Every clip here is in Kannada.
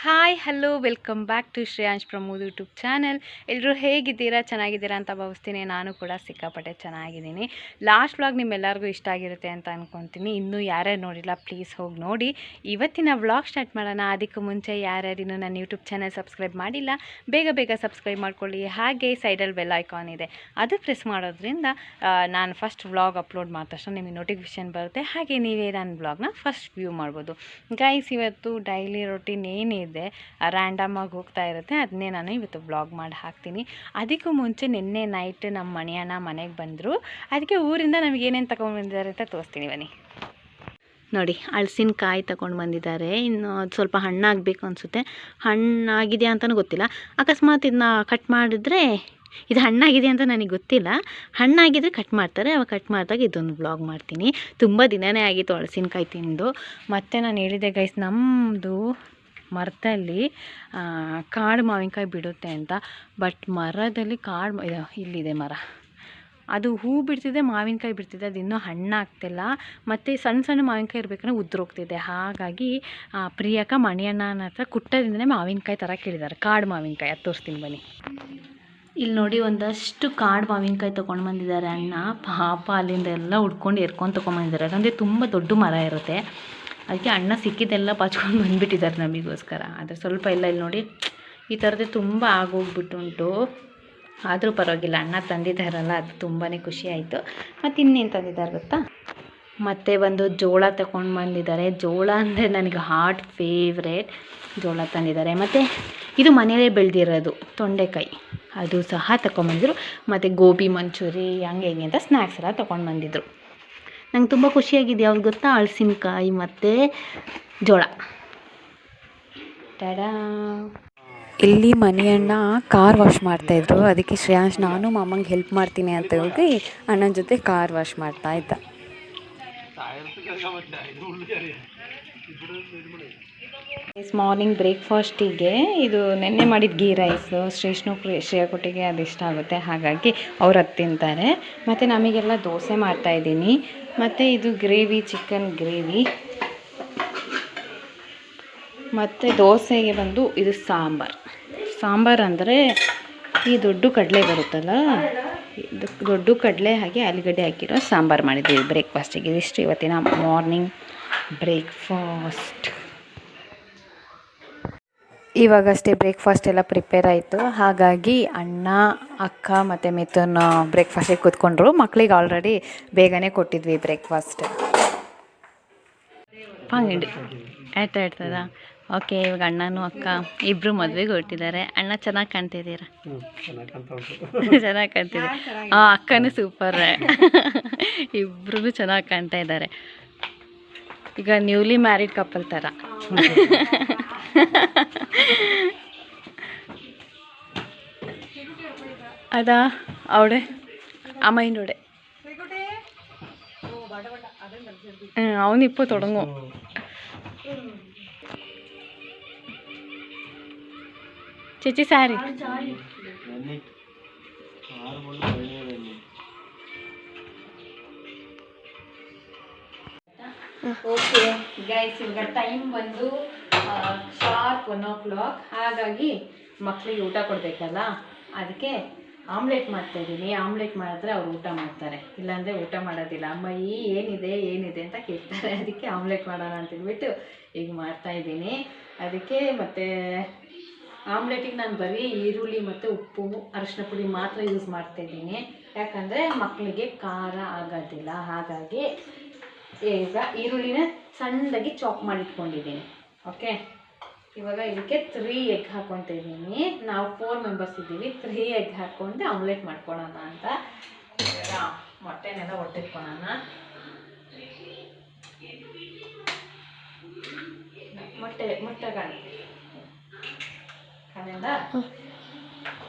Hi hello welcome back to Shreyansh Pramod YouTube channel. ಎಲ್ಲರೂ ಹೇಗಿದ್ದೀರಾ? ಚೆನ್ನಾಗಿದ್ದೀರಾ ಅಂತ ಭಾವಿಸ್ತೀನಿ. ನಾನು ಕೂಡ ಸಿಕ್ಕಾಪಟ್ಟೆ ಚೆನ್ನಾಗಿದ್ದೀನಿ. ಲಾಸ್ಟ್ ವ್ಲಾಗ್ ನಿಮ್ಮೆಲ್ಲರಿಗೂ ಇಷ್ಟ ಆಗಿರುತ್ತೆ ಅಂತ ಅಂದ್ಕೊತೀನಿ. ಇನ್ನೂ ಯಾರ್ಯಾರು ನೋಡಿಲ್ಲ ಪ್ಲೀಸ್ ಹೋಗಿ ನೋಡಿ. ಇವತ್ತಿನ ವ್ಲಾಗ್ ಸ್ಟಾರ್ಟ್ ಮಾಡೋಣ. ಅದಕ್ಕೂ ಮುಂಚೆ ಯಾರ್ಯಾರಿನ್ನೂ ನನ್ನ ಯೂಟ್ಯೂಬ್ ಚಾನಲ್ ಸಬ್ಸ್ಕ್ರೈಬ್ ಮಾಡಿಲ್ಲ ಬೇಗ ಸಬ್ಸ್ಕ್ರೈಬ್ ಮಾಡ್ಕೊಳ್ಳಿ. ಹಾಗೆ ಸೈಡಲ್ಲಿ ಬೆಲ್ ಐಕಾನ್ ಇದೆ, ಅದು ಪ್ರೆಸ್ ಮಾಡೋದ್ರಿಂದ ನಾನು ಫಸ್ಟ್ ವ್ಲಾಗ್ ಅಪ್ಲೋಡ್ ಮಾಡಿದ ತಕ್ಷಣ ನಿಮಗೆ ನೋಟಿಫಿಕೇಷನ್ ಬರುತ್ತೆ. ಹಾಗೆ ನೀವೇ ನನ್ನ ವ್ಲಾಗ್ನ ಫಸ್ಟ್ ವ್ಯೂ ಮಾಡ್ಬೋದು. ಗೈಸ್, ಇವತ್ತು ಡೈಲಿ ರೊಟೀನ್ ಏನಿದೆ ರ್ಯಾಂಡಮ್ ಆಗಿ ಹೋಗ್ತಾ ಇರುತ್ತೆ, ಅದನ್ನೇ ನಾನು ಇವತ್ತು ವ್ಲಾಗ್ ಮಾಡಿ ಹಾಕ್ತೀನಿ. ಅದಕ್ಕೂ ಮುಂಚೆ ನಿನ್ನೆ ನೈಟ್ ನಮ್ಮ ಮಣಿಯಣ್ಣ ಮನೆಗೆ ಬಂದರು. ಅದಕ್ಕೆ ಊರಿಂದ ನಮಗೆ ಏನೇನು ತಗೊಂಡು ಬಂದಿದ್ದಾರೆ ಅಂತ ತೋರಿಸ್ತೀನಿ ಬನ್ನಿ. ನೋಡಿ, ಹಲಸಿನಕಾಯಿ ತಗೊಂಡು ಬಂದಿದ್ದಾರೆ. ಇನ್ನು ಅದು ಸ್ವಲ್ಪ ಹಣ್ಣಾಗಬೇಕು ಅನಿಸುತ್ತೆ. ಹಣ್ಣಾಗಿದೆಯಾ ಅಂತಲೂ ಗೊತ್ತಿಲ್ಲ. ಅಕಸ್ಮಾತ್ ಇದನ್ನ ಕಟ್ ಮಾಡಿದ್ರೆ, ಇದು ಹಣ್ಣಾಗಿದೆ ಅಂತ ನನಗೆ ಗೊತ್ತಿಲ್ಲ. ಹಣ್ಣಾಗಿದ್ದರೆ ಕಟ್ ಮಾಡ್ತಾರೆ, ಅವಾಗ ಕಟ್ ಮಾಡಿದಾಗ ಇದೊಂದು ವ್ಲಾಗ್ ಮಾಡ್ತೀನಿ. ತುಂಬ ದಿನವೇ ಆಗಿತ್ತು ಹಲಸಿನಕಾಯಿ ತಿಂದು. ಮತ್ತು ನಾನು ಹೇಳಿದೆ ಗೈಸ್, ನಮ್ಮದು ಮರದಲ್ಲಿ ಕಾಡು ಮಾವಿನಕಾಯಿ ಬಿಡುತ್ತೆ ಅಂತ. ಬಟ್ ಮರದಲ್ಲಿ ಇಲ್ಲಿದೆ ಮರ, ಅದು ಹೂ ಬಿಡ್ತಿದೆ, ಮಾವಿನಕಾಯಿ ಬಿಡ್ತಿದೆ, ಅದು ಇನ್ನೂ ಹಣ್ಣಾಗ್ತಿಲ್ಲ. ಮತ್ತು ಸಣ್ಣ ಮಾವಿನಕಾಯಿ ಇರಬೇಕಂದ್ರೆ ಉದ್ರೋಗ್ತಿದೆ. ಹಾಗಾಗಿ ಪ್ರಿಯಕ ಮಣಿಯಣ್ಣನ ಹತ್ರ ಕುಟ್ಟದಿಂದನೇ ಮಾವಿನಕಾಯಿ ಥರ ಕೇಳಿದ್ದಾರೆ, ಕಾಡು ಮಾವಿನಕಾಯಿ. ಅದು ತೋರಿಸ್ತೀನಿ ಬನ್ನಿ. ಇಲ್ಲಿ ನೋಡಿ, ಒಂದಷ್ಟು ಕಾಡು ಮಾವಿನಕಾಯಿ ತೊಗೊಂಡು ಬಂದಿದ್ದಾರೆ ಅಣ್ಣ. ಪಾಪ ಅಲ್ಲಿಂದ ಎಲ್ಲ ಹುಡ್ಕೊಂಡು ಎರ್ಕೊಂಡು ತೊಗೊಂಬಂದಿದ್ದಾರೆ. ಯಾಕಂದರೆ ತುಂಬ ದೊಡ್ಡ ಮರ ಇರುತ್ತೆ. ಅದಕ್ಕೆ ಅಣ್ಣ ಸಿಕ್ಕಿದ್ದೆಲ್ಲ ಪಾಚ್ಕೊಂಡು ಬಂದುಬಿಟ್ಟಿದ್ದಾರೆ ನಮಗೋಸ್ಕರ. ಆದರೆ ಸ್ವಲ್ಪ ಇಲ್ಲ, ಇಲ್ಲಿ ನೋಡಿ ಈ ಥರದ್ದು ತುಂಬ ಆಗೋಗ್ಬಿಟ್ಟುಂಟು. ಆದರೂ ಪರವಾಗಿಲ್ಲ, ಅಣ್ಣ ತಂದಿದ್ದಾರಲ್ಲ, ಅದು ತುಂಬಾ ಖುಷಿ ಆಯಿತು. ಮತ್ತು ಇನ್ನೇನು ತಂದಿದ್ದಾರೆ ಗೊತ್ತಾ, ಮತ್ತು ಒಂದು ಜೋಳ ತಗೊಂಡು ಬಂದಿದ್ದಾರೆ. ಜೋಳ ಅಂದರೆ ನನಗೆ ಹಾರ್ಟ್ ಫೇವ್ರೇಟ್. ಜೋಳ ತಂದಿದ್ದಾರೆ. ಮತ್ತು ಇದು ಮನೆಯಲ್ಲೇ ಬೆಳೆದಿರೋದು ತೊಂಡೆಕಾಯಿ, ಅದು ಸಹ ತಗೊಂಬಂದಿದ್ರು. ಮತ್ತು ಗೋಬಿ ಮಂಚೂರಿ ಹಂಗೆ ಹಿಂಗೆ ಅಂತ ಸ್ನ್ಯಾಕ್ಸ್ ಎಲ್ಲ ತೊಗೊಂಡು ಬಂದಿದ್ರು. ನಂಗೆ ತುಂಬ ಖುಷಿಯಾಗಿದೆ. ಯಾವ್ದು ಗೊತ್ತಾ, ಹಲಸಿನಕಾಯಿ ಮತ್ತು ಜೋಳ. ಟಡಾ! ಇಲ್ಲಿ ಮನೆಯಣ್ಣ ಕಾರ್ ವಾಶ್ ಮಾಡ್ತಾಯಿದ್ರು. ಅದಕ್ಕೆ ಶ್ರೇಯಾಂಶ್ ನಾನು ಮಾಮಂಗೆ ಹೆಲ್ಪ್ ಮಾಡ್ತೀನಿ ಅಂತ ಹೋಗಿ ಅಣ್ಣನ ಜೊತೆ ಕಾರ್ ವಾಶ್ ಮಾಡ್ತಾಯಿದ್ದ. ಮಾರ್ನಿಂಗ್ ಬ್ರೇಕ್ಫಾಸ್ಟಿಗೆ ಇದು ನೆನ್ನೆ ಮಾಡಿದ ಗೀ ರೈಸು ಶ್ರೇಯಕೊಟ್ಟಿಗೆ ಅದು ಇಷ್ಟ ಆಗುತ್ತೆ, ಹಾಗಾಗಿ ಅವ್ರು ಅದು ತಿಂತಾರೆ. ಮತ್ತು ನಮಗೆಲ್ಲ ದೋಸೆ ಮಾಡ್ತಾಯಿದ್ದೀನಿ. ಮತ್ತು ಇದು ಗ್ರೇವಿ, ಚಿಕನ್ ಗ್ರೇವಿ. ಮತ್ತು ದೋಸೆಗೆ ಬಂದು ಇದು ಸಾಂಬಾರು ಅಂದರೆ ಈ ದೊಡ್ಡ ಕಡಲೆ ಬರುತ್ತಲ್ಲ, ದೊಡ್ಡ ಕಡಲೆ ಹಾಗೆ ಆಲೂಗಡ್ಡೆ ಹಾಕಿರೋ ಸಾಂಬಾರು ಮಾಡಿದ್ದೀವಿ ಬ್ರೇಕ್ಫಾಸ್ಟಿಗೆ. ಇದಿಷ್ಟು ಇವತ್ತಿನ ಮಾರ್ನಿಂಗ್ ಬ್ರೇಕ್ಫಾಸ್ಟ್. ಇವಾಗಷ್ಟೇ ಬ್ರೇಕ್ಫಾಸ್ಟ್ ಎಲ್ಲ ಪ್ರಿಪೇರ್ ಆಯಿತು. ಹಾಗಾಗಿ ಅಣ್ಣ, ಅಕ್ಕ ಮತ್ತು ಮಿಥುನ್ ಬ್ರೇಕ್ಫಾಸ್ಟಿಗೆ ಕೂತ್ಕೊಂಡ್ರು. ಮಕ್ಕಳಿಗೆ ಆಲ್ರೆಡಿ ಬೇಗನೆ ಕೊಟ್ಟಿದ್ವಿ ಬ್ರೇಕ್ಫಾಸ್ಟ್. ಆಯ್ತಾ ಇರ್ತದ. ಓಕೆ, ಇವಾಗ ಅಣ್ಣನೂ ಅಕ್ಕ ಇಬ್ಬರು ಮದುವೆಗೆ ಹೊರಟಿದ್ದಾರೆ. ಅಣ್ಣ ಚೆನ್ನಾಗಿ ಕಾಣ್ತಿದ್ದೀರಾ? ಚೆನ್ನಾಗಿ ಕಾಣ್ತಿದ್ದೀರ. ಅಕ್ಕನೂ ಸೂಪರ್. ಇಬ್ಬರೂ ಚೆನ್ನಾಗಿ ಕಾಣ್ತಾ ಇದ್ದಾರೆ. ಈಗ ನ್ಯೂಲಿ ಮ್ಯಾರಿಡ್ ಕಪಲ್ ಥರ. ಅದಾ ಅವಡೆ അമ്മേൻ്റെ അവനിപ്പോൾ തുടങ്ങും. ചേച്ചി സാരി ಓಕೆ ಗೈಸ್, ಇವಾಗ ಟೈಮ್ ಬಂದು ಶಾರ್ಪ್ 1 o'clock. ಹಾಗಾಗಿ ಮಕ್ಕಳಿಗೆ ಊಟ ಕೊಡಬೇಕಲ್ಲ, ಅದಕ್ಕೆ ಆಮ್ಲೆಟ್ ಮಾಡ್ತಾಯಿದ್ದೀನಿ. ಆಮ್ಲೆಟ್ ಮಾಡಿದ್ರೆ ಅವ್ರು ಊಟ ಮಾಡ್ತಾರೆ, ಇಲ್ಲಾಂದರೆ ಊಟ ಮಾಡೋದಿಲ್ಲ. ಅಮ್ಮ ಏನಿದೆ ಅಂತ ಕೇಳ್ತಾರೆ. ಅದಕ್ಕೆ ಆಮ್ಲೆಟ್ ಮಾಡೋಣ ಅಂತಂದ್ಬಿಟ್ಟು ಈಗ ಮಾಡ್ತಾಯಿದ್ದೀನಿ. ಅದಕ್ಕೆ ಮತ್ತು ಆಮ್ಲೆಟಿಗೆ ನಾನು ಬರೀ ಈರುಳ್ಳಿ ಮತ್ತು ಉಪ್ಪು, ಅರಿಶಿನ ಪುಡಿ ಮಾತ್ರ ಯೂಸ್ ಮಾಡ್ತಾಯಿದ್ದೀನಿ. ಯಾಕಂದರೆ ಮಕ್ಕಳಿಗೆ ಖಾರ ಆಗೋದಿಲ್ಲ. ಹಾಗಾಗಿ ಈಗ ಈರುಳ್ಳಿನ ಸಣ್ಣದಾಗಿ ಚಾಪ್ ಮಾಡಿಟ್ಕೊಂಡಿದ್ದೀನಿ. ಓಕೆ, ಇವಾಗ ಇದಕ್ಕೆ 3 ಎಗ್ ಹಾಕ್ಕೊತಾ ಇದ್ದೀನಿ. ನಾವು 4 ಮೆಂಬರ್ಸ್ ಇದ್ದೀವಿ. 3 ಎಗ್ ಹಾಕ್ಕೊಂಡು ಆಮ್ಲೆಟ್ ಮಾಡ್ಕೊಳ್ಳೋಣ ಅಂತ. ಇವಾಗ ಮೊಟ್ಟೆನೆಲ್ಲ ಒಟ್ಟಿಟ್ಕೊಳ್ಳೋಣ. ಮೊಟ್ಟೆಗಳು ಕಡೆಯಿಂದ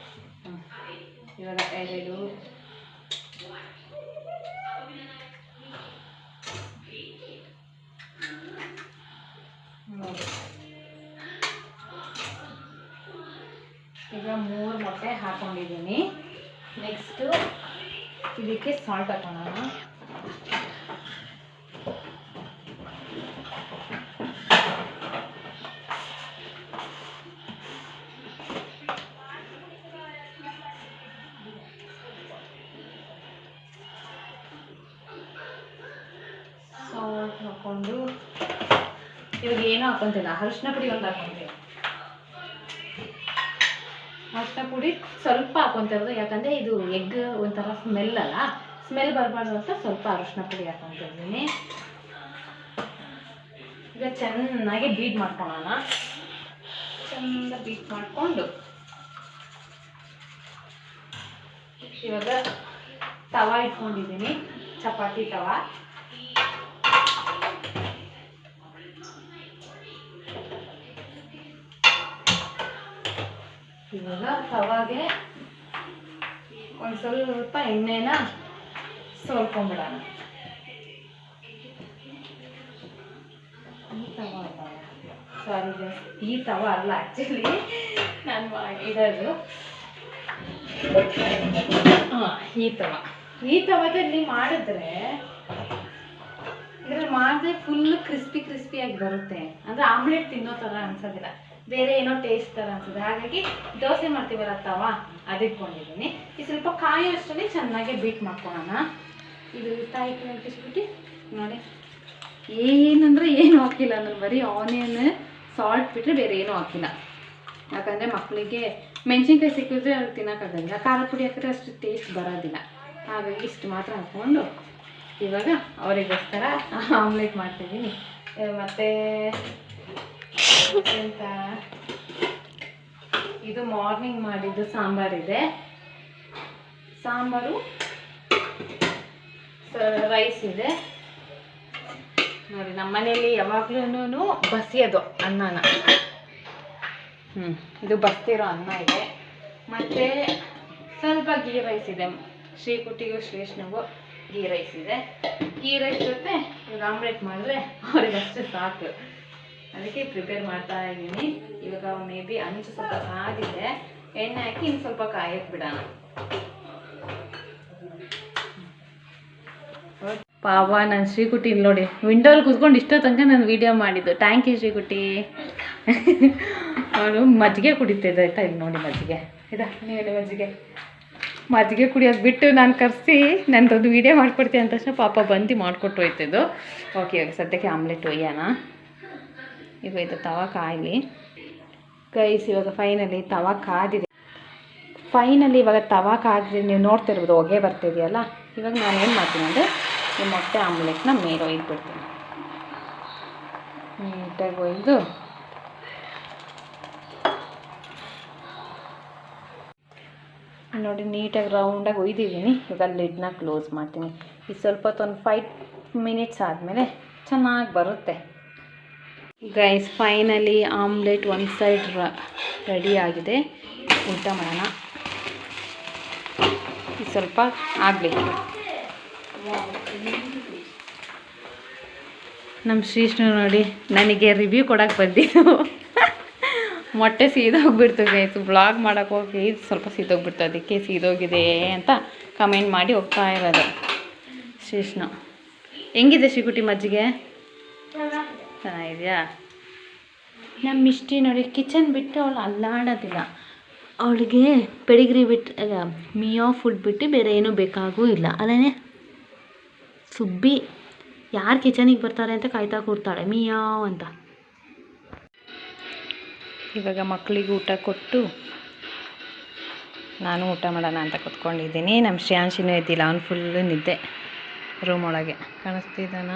ಇವಾಗ 2 ಈಗ 3 ಮೊಟ್ಟೆ ಹಾಕ್ಕೊಂಡಿದ್ದೀನಿ. ನೆಕ್ಸ್ಟು ಇದಕ್ಕೆ ಸಾಲ್ಟ್ ಹಾಕೋಣ. ಮಾಡಿಕೊಂಡು ಇವಾಗ ಏನೂ ಹಾಕೊತಿಲ್ಲ, ಅರಿಶಿನ ಪುಡಿ ಒಂದು ಹಾಕೊತೀವಿ. ಅರಿಶಿನ ಪುಡಿ ಸ್ವಲ್ಪ ಹಾಕೊತಿರೋದು, ಯಾಕಂದರೆ ಇದು ಎಗ್ ಒಂಥರ ಸ್ಮೆಲ್ ಅಲ್ಲ, ಸ್ಮೆಲ್ ಬರಬಾರ್ದು ಅಂತ ಸ್ವಲ್ಪ ಅರಿಶಿನ ಪುಡಿ ಹಾಕೊತಿದ್ದೀನಿ. ಈಗ ಚೆನ್ನಾಗಿ ಬೀಟ್ ಮಾಡ್ಕೊಳ್ಳೋಣ. ಚೆಂದ ಬೀಟ್ ಮಾಡಿಕೊಂಡು ಇವಾಗ ತವಾ ಇಟ್ಕೊಂಡಿದ್ದೀನಿ, ಚಪಾತಿ ತವಾ. ಇವಾಗ ತವಾಗೆ ಒಂದು ಸ್ವಲ್ಪ ಎಣ್ಣೆನ ಸೋಲ್ಕೊಂಡ್ಬಿಡೋಣ. ಈ ತವ ಅಲ್ಲ ಆ್ಯಕ್ಚುಲಿ ನಾನು ಇಡೋದು. ಈ ತವದಲ್ಲಿ ಮಾಡಿದ್ರೆ ಇದ್ರಲ್ಲಿ ಮಾಡಿದ್ರೆ ಫುಲ್ ಕ್ರಿಸ್ಪಿಯಾಗಿ ಬರುತ್ತೆ. ಅಂದರೆ ಆಮ್ಲೆಟ್ ತಿನ್ನೋ ಥರ ಅನ್ಸೋದಿಲ್ಲ, ಬೇರೆ ಏನೋ ಟೇಸ್ಟ್ ಥರ ಅನ್ಸುತ್ತೆ. ಹಾಗಾಗಿ ದೋಸೆ ಮಾಡ್ತೀವಲ್ಲ ತವ ಅದಿಟ್ಕೊಂಡಿದ್ದೀನಿ. ಈ ಸ್ವಲ್ಪ ಕಾಯಿ ಅಷ್ಟರಲ್ಲಿ ಚೆನ್ನಾಗಿ ಬೀಟ್ ಮಾಡ್ಕೊಳ್ಳೋಣ. ಇದು ತಾಯಿ ನೆನಪಿಸ್ಬಿಟ್ಟು ನೋಡಿ, ಏನಂದರೆ ಏನು ಹಾಕಿಲ್ಲ ನಾನು, ಬರೀ ಆನಿಯನ್ ಸಾಲ್ಟ್ ಬಿಟ್ಟರೆ ಬೇರೆ ಏನೂ ಹಾಕಿಲ್ಲ. ಯಾಕಂದರೆ ಮಕ್ಕಳಿಗೆ ಮೆಣಸಿನ್ಕಾಯಿ ಸಿಕ್ಕಿದ್ರೆ ಅವ್ರು ತಿನ್ನೋಕ್ಕಾಗಲ್ಲ, ಖಾರ ಪುಡಿ ಹಾಕಿದ್ರೆ ಅಷ್ಟು ಟೇಸ್ಟ್ ಬರೋದಿಲ್ಲ. ಹಾಗಾಗಿ ಇಷ್ಟು ಮಾತ್ರ ಹಾಕ್ಕೊಂಡು ಇವಾಗ ಅವರಿಗೋಸ್ಕರ ಆಮ್ಲೆಟ್ ಮಾಡ್ತಿದ್ದೀನಿ. ಮತ್ತು ಎಂತ, ಇದು ಮಾರ್ನಿಂಗ್ ಮಾಡಿದ್ದು ಸಾಂಬಾರಿದೆ, ಸಾಂಬಾರು ರೈಸ್ ಇದೆ ನೋಡಿ. ನಮ್ಮ ಮನೇಲಿ ಯಾವಾಗ್ಲೂ ಬಸಿಯೋದು ಅನ್ನನ, ಇದು ಬಸ್ತಿರೋ ಅನ್ನ ಇದೆ. ಮತ್ತು ಸ್ವಲ್ಪ ಗೀ ರೈಸ್ ಇದೆ, ಶ್ರೀಕುಟಿಗೂ ಶ್ರೇಷ್ಠನಿಗೂ ಗೀ ರೈಸ್ ಇದೆ. ಗೀ ರೈಸ್ ಜೊತೆ ಇವಾಗ ಆಮ್ಲೆಟ್ ಮಾಡಿದ್ರೆ ಅವ್ರಿಗಷ್ಟು ಸಾಕು, ಅದಕ್ಕೆ ಪ್ರಿಪೇರ್ ಮಾಡ್ತಾ ಇದ್ದೀನಿ. ಇವಾಗ ಮೇ ಬಿ ಅಂಚು ಸ್ವಲ್ಪ ಕಾದಿದೆ, ಎಣ್ಣೆ ಹಾಕಿ ಇನ್ನು ಸ್ವಲ್ಪ ಕಾಯಕ್ಕೆ ಬಿಡೋಣ. ಪಾವ ನನ್ನ ಶ್ರೀಕುಟಿ ಇಲ್ಲಿ ನೋಡಿ, ವಿಂಡೋಲ್ಲಿ ಕೂತ್ಕೊಂಡು ಇಷ್ಟೋ ತನಕ ನಾನು ವೀಡಿಯೋ ಮಾಡಿದ್ದು. Thank you Srikutty. ಅವಳು ಮಜ್ಜಿಗೆ ಕುಡಿತಿದ್ದೆ ಆಯಿತಾ, ಇಲ್ಲಿ ನೋಡಿ ಮಜ್ಜಿಗೆ ಇದಾ, ನೀವು ಮಜ್ಜಿಗೆ ಕುಡಿಯೋದು ಬಿಟ್ಟು ನಾನು ಕರೆಸಿ ನನ್ನದೊಂದು ವೀಡಿಯೋ ಮಾಡಿಕೊಡ್ತೀನಿ ಅಂದ ತಕ್ಷಣ ಪಾಪ ಬಂದು ಮಾಡಿಕೊಟ್ಟು ಹೋಯ್ತಿದ್ದು. ಓಕೆ, ಇವಾಗ ಸದ್ಯಕ್ಕೆ ಆಮ್ಲೆಟ್ ಒಯ್ಯೋಣ. ಈಗ ಇದು ತವಾ ಕಾಯಲಿ ಗೈಸ್. ಇವಾಗ ಫೈನಲಿ ತವಾ ಕಾದಿದೆ. ಇವಾಗ ತವಾ ಕಾದಿದೆ, ನೀವು ನೋಡ್ತಿರ್ಬೋದು ಹೊಗೆ ಬರ್ತಿದೆಯಲ್ಲ. ಇವಾಗ ನಾನು ಏನು ಮಾಡ್ತೀನಿ ಅಂದರೆ ಈ ಮೊಟ್ಟೆ ಆಮ್ಲೆಟ್ನ ಮೇಲೆ ಒಯ್ದುಬಿಡ್ತೀನಿ. ನೀಟಾಗಿ ಒಯ್ದು ನೋಡಿ, ನೀಟಾಗಿ ರೌಂಡಾಗಿ ಒಯ್ದಿದ್ದೀನಿ. ಇವಾಗ ಲಿಡ್ನ ಕ್ಲೋಸ್ ಮಾಡ್ತೀನಿ. ಇದು ಸ್ವಲ್ಪ ಹೊತ್ತು ಒಂದು 5 ಮಿನಿಟ್ಸ್ ಆದಮೇಲೆ ಚೆನ್ನಾಗಿ ಬರುತ್ತೆ ಗೈಸ್. ಫೈನಲಿ ಆಮ್ಲೆಟ್ ಒಂದು ಸೈಡ್ ರೆಡಿ ಆಗಿದೆ. ಊಟ ಮಾಡೋಣ. ಇದು ಸ್ವಲ್ಪ ಆಗಲಿ. ನಮ್ಮ ಶ್ರೀಷ್ಣು ನೋಡಿ ನನಗೆ ರಿವ್ಯೂ ಕೊಡೋಕ್ಕೆ ಬಂದಿದ್ದು. ಮೊಟ್ಟೆ ಸೀದೋಗ್ಬಿಡ್ತು ಗೈಸ್, ಬ್ಲಾಗ್ ಮಾಡೋಕ್ಕೆ ಹೋಗಿ ಸ್ವಲ್ಪ ಸೀದೋಗ್ಬಿಡ್ತು, ಅದಕ್ಕೆ ಸೀದೋಗಿದೆ ಅಂತ ಕಮೆಂಟ್ ಮಾಡಿ ಹೋಗ್ತಾ ಇರೋದು. ಶ್ರೀಷ್ಣು ಹೆಂಗಿದೆ ಶ್ರೀಕುಟಿ ಮಜ್ಜಿಗೆ? ಚೆನ್ನಾಗಿದೆಯಾ? ನಮ್ಮ ಮಿಷ್ಟಿ ನೋಡಿ ಕಿಚನ್ ಬಿಟ್ಟು ಅವಳು ಅಲ್ಲಾಡೋದಿಲ್ಲ. ಅವಳಿಗೆ ಪೆಡಿಗ್ರಿ ಬಿಟ್ಟು ಮಿಯೋ ಫುಡ್ ಬಿಟ್ಟು ಬೇರೆ ಏನೂ ಬೇಕಾಗೂ ಇಲ್ಲ ಅಲ್ಲೇ. ಸುಬ್ಬಿ ಯಾರು ಕಿಚನಿಗೆ ಬರ್ತಾರೆ ಅಂತ ಕಾಯ್ತಾ ಕೂರ್ತಾಳೆ ಮಿಯಾವ್ ಅಂತ. ಇವಾಗ ಮಕ್ಕಳಿಗೆ ಊಟ ಕೊಟ್ಟು ನಾನು ಊಟ ಮಾಡೋಣ ಅಂತ ಕೂತ್ಕೊಂಡಿದ್ದೀನಿ. ನಮ್ಮ ಶ್ರೇಯಾಂಶಿನೂ ಇದ್ದಿಲ್ಲ, ಅವ್ನು ಫುಲ್ಲು ನಿದ್ದೆ ರೂಮ್ ಒಳಗೆ ಕಾಣಿಸ್ತಿದ್ದಾನ.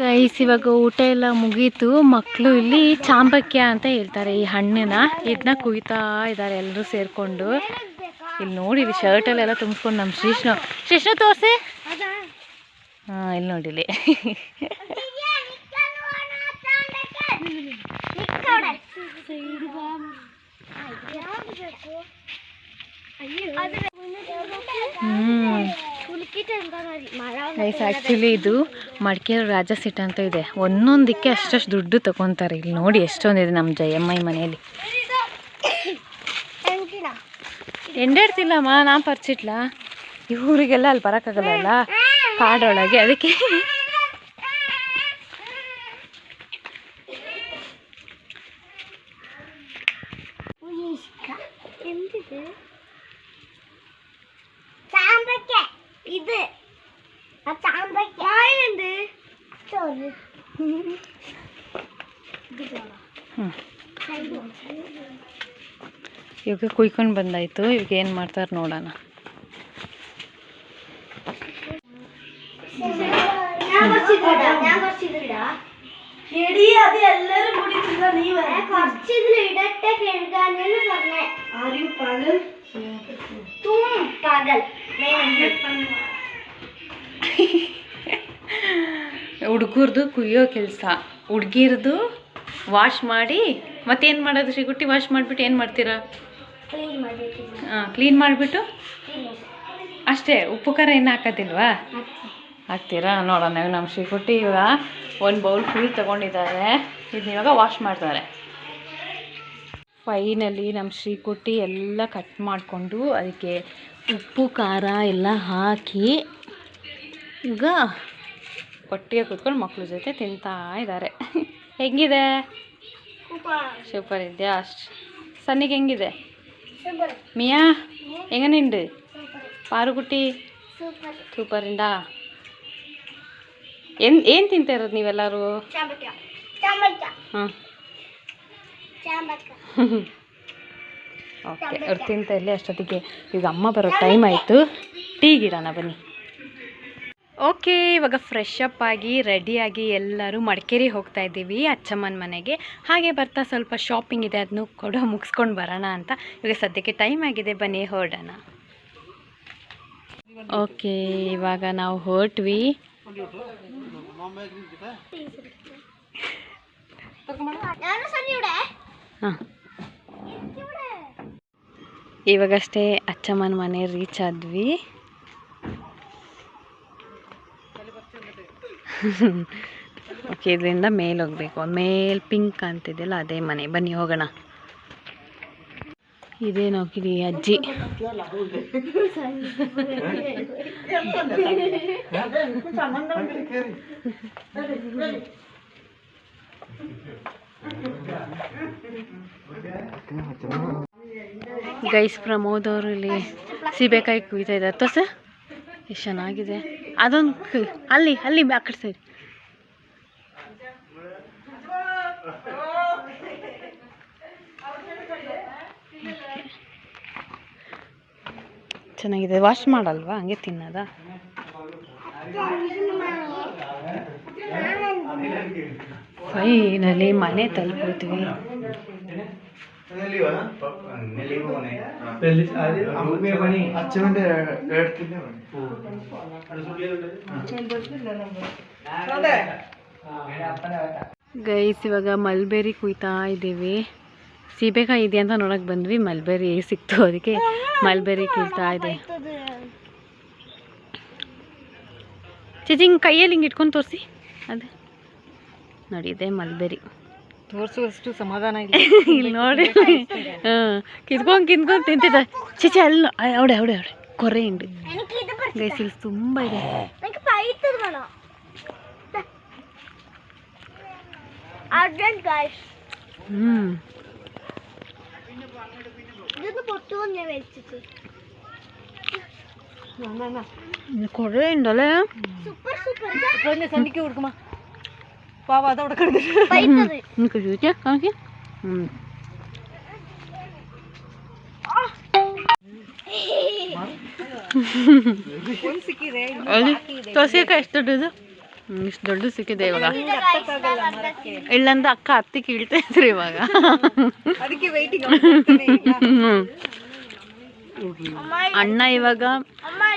ಗೈಸ್ ಇವಾಗ ಊಟ ಎಲ್ಲ ಮುಗೀತು. ಮಕ್ಕಳು ಇಲ್ಲಿ ಚಾಂಬಕ್ಯ ಅಂತ ಹೇಳ್ತಾರೆ ಈ ಹಣ್ಣಿನ, ಇದನ್ನ ಕುಯ್ತಾ ಇದ್ದಾರೆ ಎಲ್ಲರೂ ಸೇರಿಕೊಂಡು. ಇಲ್ಲಿ ನೋಡಿ, ಇಲ್ಲಿ ಶರ್ಟಲ್ಲೆಲ್ಲ ತುಂಬಿಸ್ಕೊಂಡು ನಮ್ಮ ಶ್ರೀಷ್ಣು ತೋರಿಸಿ. ಹಾಂ, ಇಲ್ಲಿ ನೋಡಿಲಿ. ಆ್ಯಕ್ಚುಲಿ ಇದು ಮಡಿಕೇರಿ ರಾಜ ಸೀಟ್ ಅಂತ ಇದೆ. ಒಂದೊಂದಕ್ಕೆ ಅಷ್ಟಷ್ಟು ದುಡ್ಡು ತಗೊತಾರೆ. ಇಲ್ಲಿ ನೋಡಿ ಎಷ್ಟೊಂದಿದೆ ನಮ್ಮ ಜಯಮ್ಮೈ ಮನೆಯಲ್ಲಿ. ಎಂಡಾಡ್ತಿಲ್ಲಮ್ಮ, ನಾ ಪರಿಚಿಟ್ಲ ಇವರಿಗೆಲ್ಲ ಅಲ್ಲಿ ಬರೋಕ್ಕಾಗಲ್ಲ ಕಾಡೊಳಗೆ, ಅದಕ್ಕೆ இது சாம்பக்கே ಇವಾಗ ಕುಯ್ಕೊಂಡು ಬಂದಾಯಿತು. ಇವಾಗ ಏನು ಮಾಡ್ತಾರೆ ನೋಡೋಣ. ಹುಡುಗರ್ದು ಕುಯ್ಯೋ ಕೆಲಸ, ಹುಡುಗಿರ್ದು ವಾಶ್ ಮಾಡಿ ಮತ್ತೇನು ಮಾಡೋದು ಶ್ರೀಗುಟ್ಟಿ? ವಾಶ್ ಮಾಡಿಬಿಟ್ಟು ಏನು ಮಾಡ್ತೀರಾ? ಕ್ಲೀನ್ ಮಾಡಿಬಿಟ್ಟು ಅಷ್ಟೇ, ಉಪ್ಪು ಖಾರ ಏನು ಹಾಕೋದಿಲ್ವಾ? ಹಾಕ್ತೀರಾ? ನೋಡೋಣ. ನಮ್ಮ ಶ್ರೀಗುಟ್ಟಿ ಇವಾಗ ಒಂದು ಬೌಲ್ ಫುಲ್ ತೊಗೊಂಡಿದ್ದಾರೆ. ಇದನ್ನ ಇವಾಗ ವಾಶ್ ಮಾಡ್ತಾರೆ. ಫೈನಲಿ ನಮ್ಮ ಶ್ರೀಗುಟ್ಟಿ ಎಲ್ಲ ಕಟ್ ಮಾಡಿಕೊಂಡು ಅದಕ್ಕೆ ಉಪ್ಪು ಖಾರ ಎಲ್ಲ ಹಾಕಿ ಈಗ ಒಟ್ಟಿಗೆ ಕೂತ್ಕೊಂಡು ಮಕ್ಕಳ ಜೊತೆ ತಿಂತಾ ಇದ್ದಾರೆ. ಹೆಂಗಿದೆ? ಸೂಪರ್ ಇದೆಯಾ? ಅಷ್ಟು ಸನ್ನಿಗೆ ಹೆಂಗಿದೆ? ಮಿಯಾ ಹೆಂಗನಿಂಡು? ಪಾರುಗುಟ್ಟಿ ಸೂಪರಿಂದಾ? ಏನು ತಿಂತಾ ಇರೋದು ನೀವೆಲ್ಲರೂ? ಹಾಂ ಓಕೆ, ಅವ್ರು ತಿಂತ ಇಲ್ಲಿ. ಅಷ್ಟೊತ್ತಿಗೆ ಈಗ ಅಮ್ಮ ಬರೋ ಟೈಮ್ ಆಯಿತು. ಟೀ ಗಿಡನ ಬನ್ನಿ. ಓಕೆ, ಇವಾಗ ಫ್ರೆಶ್ ಅಪ್ ಆಗಿ ರೆಡಿಯಾಗಿ ಎಲ್ಲರೂ ಮಡಿಕೇರಿ ಹೋಗ್ತಾ ಇದ್ದೀವಿ ಅಚ್ಚಮ್ಮನ ಮನೆಗೆ. ಹಾಗೆ ಬರ್ತಾ ಸ್ವಲ್ಪ ಶಾಪಿಂಗ್ ಇದೆ, ಅದನ್ನು ಕೂಡ ಮುಗಿಸ್ಕೊಂಡು ಬರೋಣ ಅಂತ. ಇವಾಗ ಸದ್ಯಕ್ಕೆ ಟೈಮ್ ಆಗಿದೆ, ಬನ್ನಿ ಹೊರಡೋಣ. ಓಕೆ, ಇವಾಗ ನಾವು ಹೊರಟ್ವಿ. ಹಾಂ, ಇವಾಗಷ್ಟೇ ಅಚ್ಚಮ್ಮನ ಮನೆ ರೀಚ್ ಆದ್ವಿ. ಓಕೆ, ಇದರಿಂದ ಮೇಲೆ ಹೋಗ್ಬೇಕು. ಮೇಲೆ ಪಿಂಕ್ ಅಂತಿದೆಯಲ್ಲ ಅದೇ ಮನೆ. ಬನ್ನಿ ಹೋಗೋಣ. ಇದೇ ನೋಕಿರಿ ಅಜ್ಜಿ. ಗೈಸ್, ಪ್ರಮೋದ್ ಅವರು ಇಲ್ಲಿ ಸೀಬೆಕಾಯಿ ಕುಯ್ತಾ ಇದ್ದಾರೆ. ತೋಸ ಎಷ್ಟು ಚೆನ್ನಾಗಿದೆ. ಅದೊಂದು ಅಲ್ಲಿ ಅಲ್ಲಿ ಆ ಕಡೆ ಸೈಡ್ ಚೆನ್ನಾಗಿದೆ. ವಾಶ್ ಮಾಡಲ್ವಾ? ಹಂಗೆ ತಿನ್ನೋದ? ಫೈನಲಿ ಮನೆ ತಲುಪಿದ್ವಿ. ಗೈಸ್, ಇವಾಗ ಮಲ್ಬೇರಿ ಕುಯ್ತಾ ಇದ್ದೀವಿ. ಸೀಬೆಕಾಯಿ ಇದೆ ಅಂತ ನೋಡಕ್ ಬಂದ್ವಿ, ಮಲ್ಬೇರಿ ಸಿಕ್ತು, ಅದಕ್ಕೆ ಮಲ್ಬೇರಿ ಕೀಳ್ತಾ ಇದೆ. ಚಿಚಿ ಹಿಂಗೆ ಕೈಯಲ್ಲಿ ಹಿಂಗೆ ಇಟ್ಕೊಂಡು ತೋರಿಸಿ. ಅದೇ ನೋಡಿ, ಇದೆ ಮಲ್ಬೇರಿ. ತೋರಿಸುವಷ್ಟು ಸಮಾಧಾನ ಇಲ್ಲ ಇಲ್ಲಿ ನೋಡಿ. ಹಾಂ, ಕಿತ್ಕೊಂಡು ತಿಂತಿದ್ದ. ಚಿಚಿ ಅಲ್ಲ, ಅವಡೆ ಅವಡೆ ಅವಡೆ ಕೊರೆ ಹಿಂಡು. ಗೈಸ್, ಇಲ್ಲಿ ತುಂಬ ಇದೆ. ಕೊರೆ ಹಿಂಡಲ್ಲೇ ಸಣ್ಣಿಕೆ ಹುಡ್ಕಮ್ಮ ಪಾವ ಅದ ಹುಡ್ಕಡ್ದು ತೋಸೆಕಾಯಿ ಎಷ್ಟು ದೊಡ್ಡದು? ಇಷ್ಟು ದೊಡ್ಡ ಸಿಕ್ಕಿದೆ ಇವಾಗ. ಇಲ್ಲಂದ ಅಕ್ಕ ಹತ್ತಿ ಕೀಳ್ತಾ ಇದ್ರಿ ಇವಾಗ. ಅದಕ್ಕೆ ವೈಟಿಂಗ್. ಅಣ್ಣ ಇವಾಗ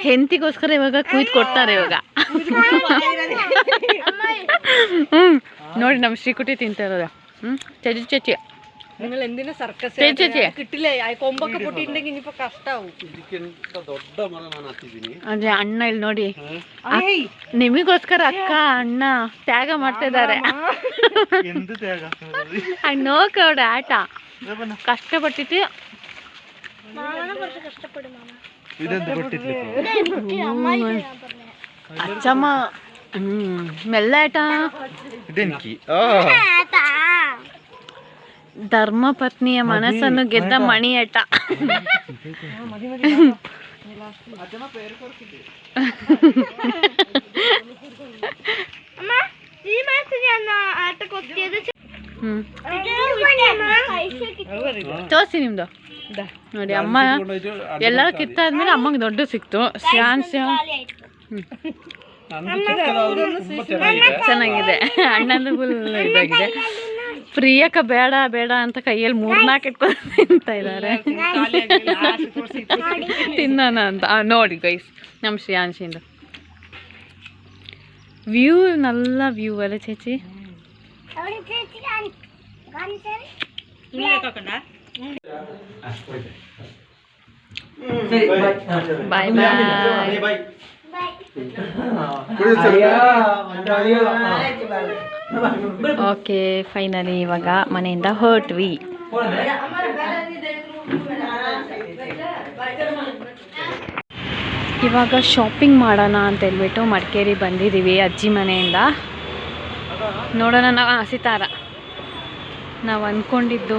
ಹೆಂಡತಿಗೋಸ್ಕರ ಇವಾಗ ಕುಯ್ದು ಕೊಡ್ತಾರೆ ಇವಾಗ. ನೋಡಿ ನಮ್ಮ ಶ್ರೀಕುಟಿ ತಿಂತಾ ಇರೋದು. ಚಚಿ ಚಚಿ നിങ്ങൾ എന്തിനു സർക്കസ് ചേച്ചി കിട്ടില്ലേ കൊമ്പൊക്കെ പൊട്ടിട്ടുണ്ടെങ്കിൽ ഇനിയിപ്പോ കഷ്ടാവും. ಅದೇ ಅಣ್ಣ ಇಲ್ಲಿ ನೋಡಿ, ನಿಮಗೋಸ್ಕರ ಅಕ್ಕ ಅಣ್ಣ ತ್ಯಾಗ ಮಾಡ್ತಾ ಇದ್ದಾರೆ. ನೋಕೌಡ ಆಟ ಕಷ್ಟಪಟ್ಟಿತ್ತು. ಅಚ್ಚಮ್ಮ ಮೆಲ್ಲ ಆಟ. ಧರ್ಮಪತ್ನಿಯ ಮನಸ್ಸನ್ನು ಗೆದ್ದ ಮಣಿಯಟ. ತೋರಿಸಿ ನಿಮ್ದು ನೋಡಿ. ಅಮ್ಮ ಎಲ್ಲರೂ ಕಿತ್ತಾದ್ಮೇಲೆ ಅಮ್ಮಂಗೆ ದೊಡ್ಡ ಸಿಕ್ತು. ಶ್ರಾನ್ಸ್ ಚೆನ್ನಾಗಿದೆ. ಅಣ್ಣಂದು ಫುಲ್ ಇದಾಗಿದೆ. ಪ್ರಿಯಕ್ಕ ಬೇಡ ಬೇಡ ಅಂತ ಕೈಯಲ್ಲಿ 3-4 ಇಟ್ಕೊಂಡು ತಿಂತ ಇದ್ದಾರೆ. ತಿನ್ನೋಣ ಅಂತ ನೋಡಿ ಗೈಸ್ ನಮ್ಮ ಶ್ರೇಯಾಂಶಿಂದು ವ್ಯೂ. ನಲ್ಲ ವ್ಯೂ ಅಲ್ಲ ചേച്ചി. ಬಾಯ್ ಬಾಯ್. ಓಕೆ ಫೈನಲಿ ಇವಾಗ ಮನೆಯಿಂದ ಹೊರಟ್ವಿ. ಇವಾಗ ಶಾಪಿಂಗ್ ಮಾಡೋಣ ಅಂತ ಹೇಳ್ಬಿಟ್ಟು ಮಡಿಕೇರಿ ಬಂದಿದ್ದೀವಿ ಅಜ್ಜಿ ಮನೆಯಿಂದ. ನೋಡೋಣ ನಾವು ಸಿತಾರ ನಾವು ಅಂದ್ಕೊಂಡಿದ್ದು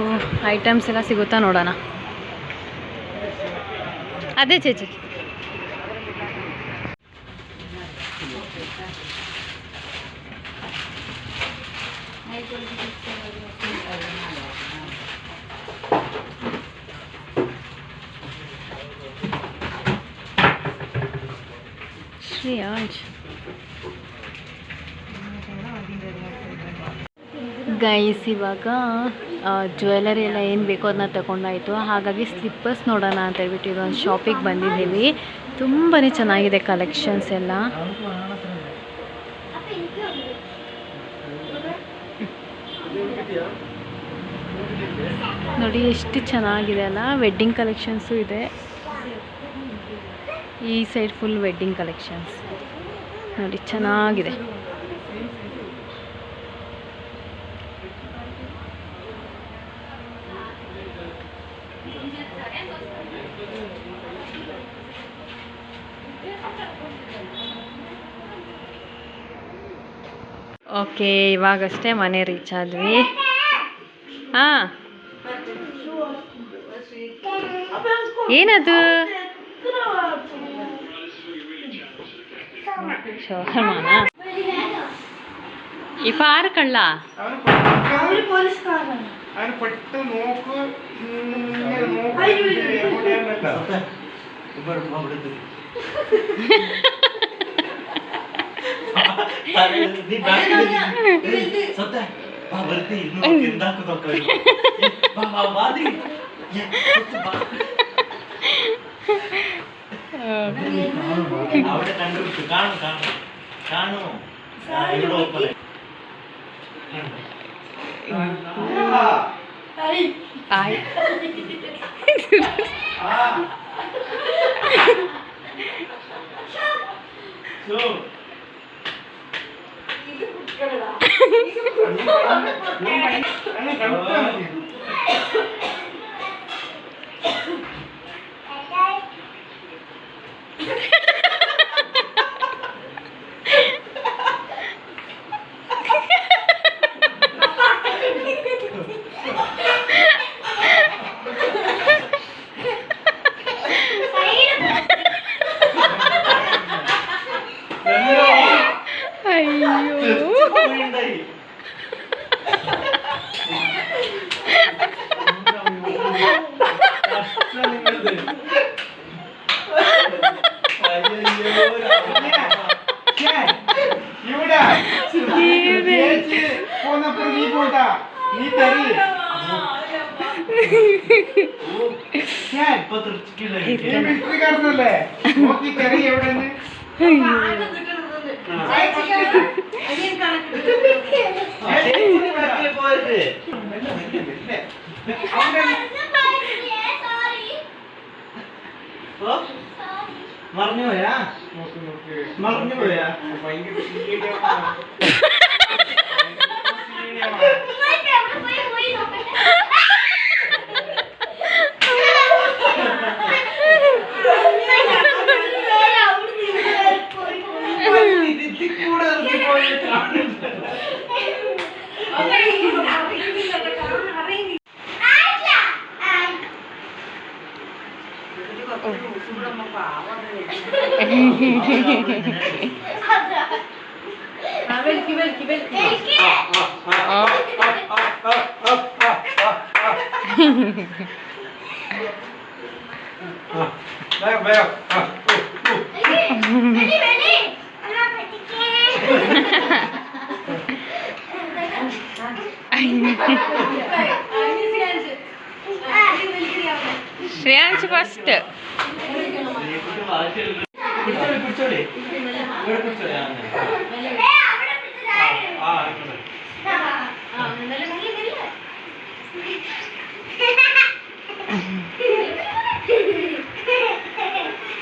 ಐಟಮ್ಸ್ ಎಲ್ಲ ಸಿಗುತ್ತಾ ನೋಡೋಣ. ಅದೇ ಚೇಚಿ ಶ್ರೇಯಾಂಶ್. ಗೈಸ್ ಇವಾಗ ಜ್ಯುವೆಲರಿ ಎಲ್ಲ ಏನು ಬೇಕೋ ಅದನ್ನ ತಗೊಂಡಾಯಿತು. ಹಾಗಾಗಿ ಸ್ಲಿಪ್ಪರ್ಸ್ ನೋಡೋಣ ಅಂತ ಹೇಳ್ಬಿಟ್ಟು ಇದೊಂದು ಶಾಪಿಗೆ ಬಂದಿದ್ದೀವಿ. ತುಂಬಾ ಚೆನ್ನಾಗಿದೆ ಕಲೆಕ್ಷನ್ಸ್ ಎಲ್ಲ. ನೋಡಿ ಎಷ್ಟು ಚೆನ್ನಾಗಿದೆ ಅಲ್ಲ. ವೆಡ್ಡಿಂಗ್ ಕಲೆಕ್ಷನ್ಸು ಇದೆ. ಈ ಸೈಡ್ ಫುಲ್ ವೆಡ್ಡಿಂಗ್ ಕಲೆಕ್ಷನ್ಸ್ ನೋಡಿ ಚೆನ್ನಾಗಿದೆ. ಓಕೆ ಇವಾಗಷ್ಟೇ ಮನೆ ರೀಚ್ ಆದ್ವಿ. ಹಾಂ ಏನದು ಶೋರ್ಮಾನ? ഇപ്പൊ ആര് കള്ള മറിഞ്ഞു പോയാ മറിഞ്ഞു പോയാ ಬೇಗ ಬೇಗ ಶ್ರೇಯಾಂಶ್ ಫಸ್ಟ್. ಕೂರ್ಚೋಳಿ ಕೂರ್ಚೋಳಿ ഇവിടെ ಕೂರ್ಚೋಳಿ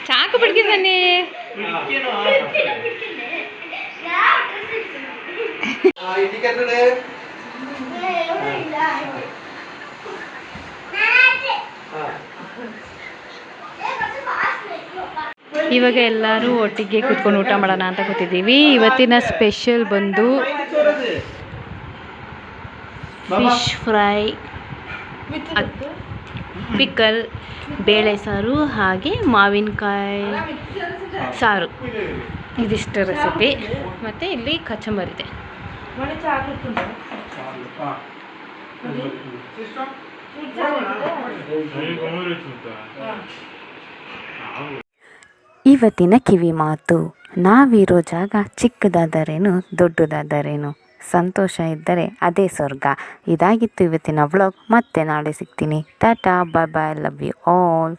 చాకు పిడికిందండి. ಇದಕ್ಕೆತ್ತದೆ ಇವಾಗ ಎಲ್ಲರೂ ಒಟ್ಟಿಗೆ ಕೂತ್ಕೊಂಡು ಊಟ ಮಾಡೋಣ ಅಂತ ಕೂತಿದ್ದೀವಿ. ಇವತ್ತಿನ ಸ್ಪೆಷಲ್ ಬಂದು ಫಿಶ್ ಫ್ರೈ, ಪಿಕಲ್, ಬೇಳೆ ಸಾರು, ಹಾಗೆ ಮಾವಿನಕಾಯಿ ಸಾರು. ಇದಿಷ್ಟು ರೆಸಿಪಿ. ಮತ್ತು ಇಲ್ಲಿ ಕಚಂಬರ್ ಇದೆ. ಇವತ್ತಿನ ಕಿವಿ ಮಾತು: ನಾವಿರೋ ಜಾಗ ಚಿಕ್ಕದಾದರೇನು ದೊಡ್ಡದಾದರೇನು, ಸಂತೋಷ ಇದ್ದರೆ ಅದೇ ಸ್ವರ್ಗ. ಇದಾಗಿತ್ತು ಇವತ್ತಿನ ವ್ಲಾಗ್. ಮತ್ತೆ ನಾಳೆ ಸಿಗ್ತೀನಿ. ಟಾಟಾ, ಬಾಯ್ ಬಾಯ್, ಲವ್ ಯು ಆಲ್.